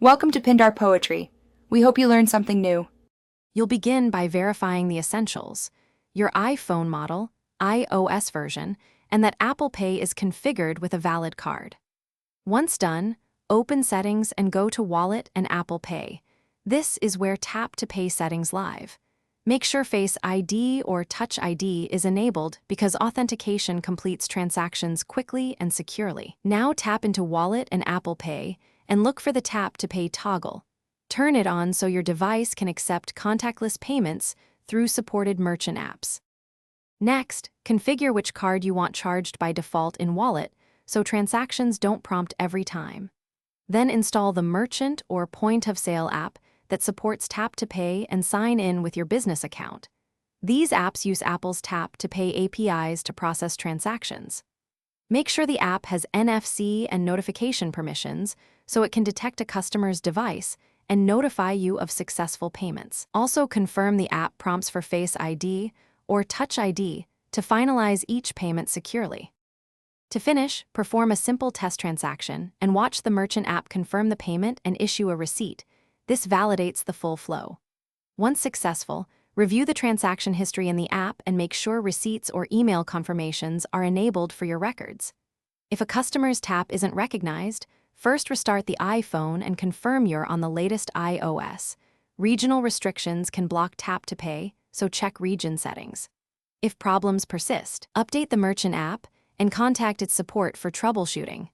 Welcome to Pindar Poetry. We hope you learned something new. You'll begin by verifying the essentials: your iPhone model, iOS version, and that Apple Pay is configured with a valid card. Once done, open Settings and go to Wallet and Apple Pay. This is where Tap to Pay settings live. Make sure Face ID or Touch ID is enabled because authentication completes transactions quickly and securely. Now tap into Wallet and Apple Pay and look for the Tap to Pay toggle. Turn it on so your device can accept contactless payments through supported merchant apps. Next, configure which card you want charged by default in Wallet so transactions don't prompt every time. Then install the Merchant or Point of Sale app that supports Tap to Pay and sign in with your business account. These apps use Apple's Tap to Pay APIs to process transactions. Make sure the app has NFC and notification permissions so it can detect a customer's device and notify you of successful payments. Also confirm the app prompts for Face ID or Touch ID to finalize each payment securely. To finish, perform a simple test transaction and watch the merchant app confirm the payment and issue a receipt. This validates the full flow. Once successful, review the transaction history in the app and make sure receipts or email confirmations are enabled for your records. If a customer's tap isn't recognized, first restart the iPhone and confirm you're on the latest iOS. Regional restrictions can block Tap to Pay, so check region settings. If problems persist, update the merchant app and contact its support for troubleshooting.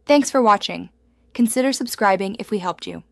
Thanks for watching. Consider subscribing if we helped you.